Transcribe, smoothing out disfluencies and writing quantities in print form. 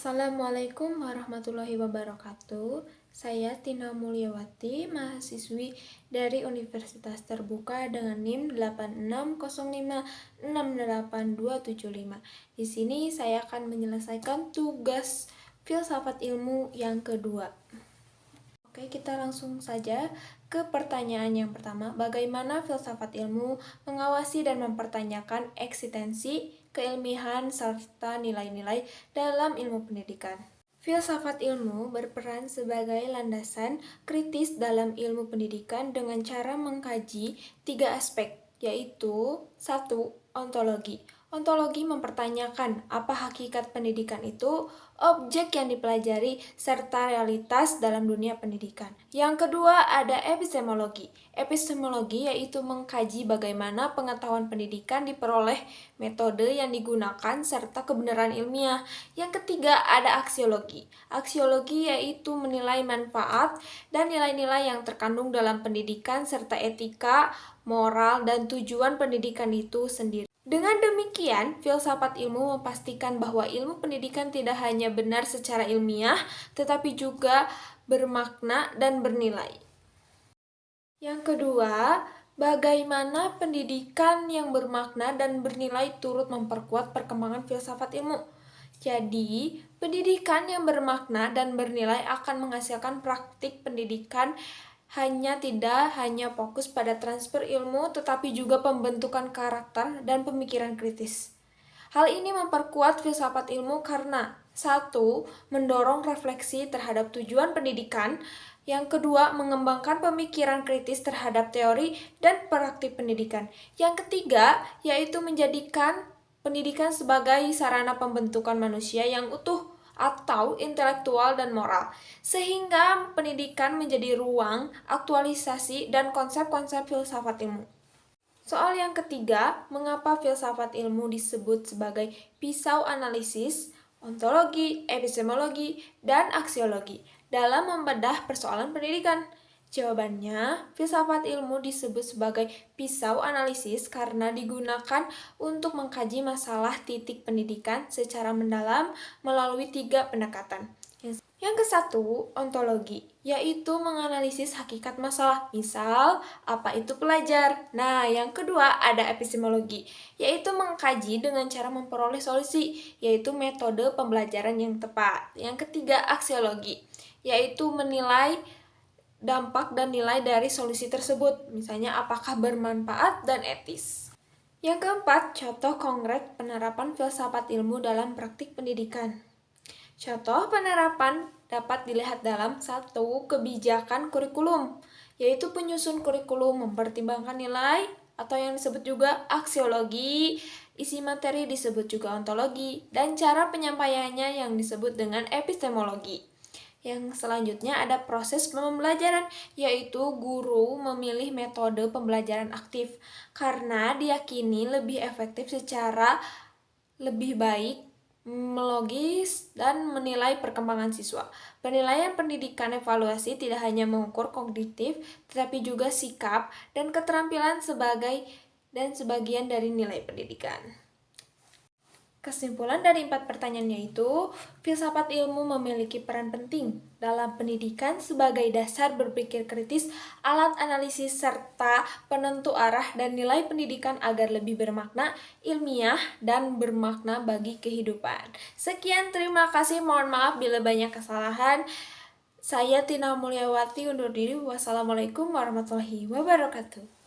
Assalamualaikum warahmatullahi wabarakatuh. Saya Tina Mulyawati, mahasiswi dari Universitas Terbuka dengan NIM 86056825. Di sini saya akan menyelesaikan tugas filsafat ilmu yang kedua. Oke, kita langsung saja ke pertanyaan yang pertama. Bagaimana filsafat ilmu mengawasi dan mempertanyakan eksistensi, keilmiahan, serta nilai-nilai dalam ilmu pendidikan? Filsafat ilmu berperan sebagai landasan kritis dalam ilmu pendidikan dengan cara mengkaji 3 aspek, yaitu 1. Ontologi. Ontologi mempertanyakan apa hakikat pendidikan itu, objek yang dipelajari, serta realitas dalam dunia pendidikan. Yang kedua ada epistemologi. Epistemologi yaitu mengkaji bagaimana pengetahuan pendidikan diperoleh, metode yang digunakan, serta kebenaran ilmiah. Yang ketiga ada aksiologi. Aksiologi yaitu menilai manfaat dan nilai-nilai yang terkandung dalam pendidikan, serta etika, moral, dan tujuan pendidikan itu sendiri. Dengan demikian, filsafat ilmu memastikan bahwa ilmu pendidikan tidak hanya benar secara ilmiah, tetapi juga bermakna dan bernilai. Yang kedua, bagaimana pendidikan yang bermakna dan bernilai turut memperkuat perkembangan filsafat ilmu. Jadi, pendidikan yang bermakna dan bernilai akan menghasilkan praktik pendidikan tidak hanya fokus pada transfer ilmu, tetapi juga pembentukan karakter dan pemikiran kritis. Hal ini memperkuat filsafat ilmu karena 1. Mendorong refleksi terhadap tujuan pendidikan. Yang kedua, mengembangkan pemikiran kritis terhadap teori dan praktik pendidikan. Yang ketiga, yaitu menjadikan pendidikan sebagai sarana pembentukan manusia yang utuh atau intelektual dan moral, sehingga pendidikan menjadi ruang aktualisasi dan konsep-konsep filsafat ilmu. Soal yang ketiga, mengapa filsafat ilmu disebut sebagai pisau analisis, ontologi, epistemologi, dan aksiologi dalam membedah persoalan pendidikan? Jawabannya, filsafat ilmu disebut sebagai pisau analisis karena digunakan untuk mengkaji masalah titik pendidikan secara mendalam melalui 3 pendekatan. Yang ke-1, ontologi, yaitu menganalisis hakikat masalah, misal, apa itu pelajar. Nah, yang kedua ada epistemologi, yaitu mengkaji dengan cara memperoleh solusi, yaitu metode pembelajaran yang tepat. Yang ketiga, aksiologi, yaitu menilai dampak dan nilai dari solusi tersebut, misalnya apakah bermanfaat dan etis. Yang keempat, contoh konkret penerapan filsafat ilmu dalam praktik pendidikan. Contoh penerapan dapat dilihat dalam 1. Kebijakan kurikulum, yaitu penyusun kurikulum mempertimbangkan nilai atau yang disebut juga aksiologi, isi materi disebut juga ontologi, dan cara penyampaiannya yang disebut dengan epistemologi. Yang selanjutnya ada proses pembelajaran, yaitu guru memilih metode pembelajaran aktif karena diyakini lebih efektif secara lebih baik, melogis, dan menilai perkembangan siswa. Penilaian pendidikan evaluasi tidak hanya mengukur kognitif, tetapi juga sikap dan keterampilan sebagian dari nilai pendidikan. Kesimpulan dari 4 pertanyaan yaitu, filsafat ilmu memiliki peran penting dalam pendidikan sebagai dasar berpikir kritis, alat analisis, serta penentu arah dan nilai pendidikan agar lebih bermakna, ilmiah, dan bermakna bagi kehidupan. Sekian, terima kasih. Mohon maaf bila banyak kesalahan. Saya Tina Mulyawati undur diri. Wassalamualaikum warahmatullahi wabarakatuh.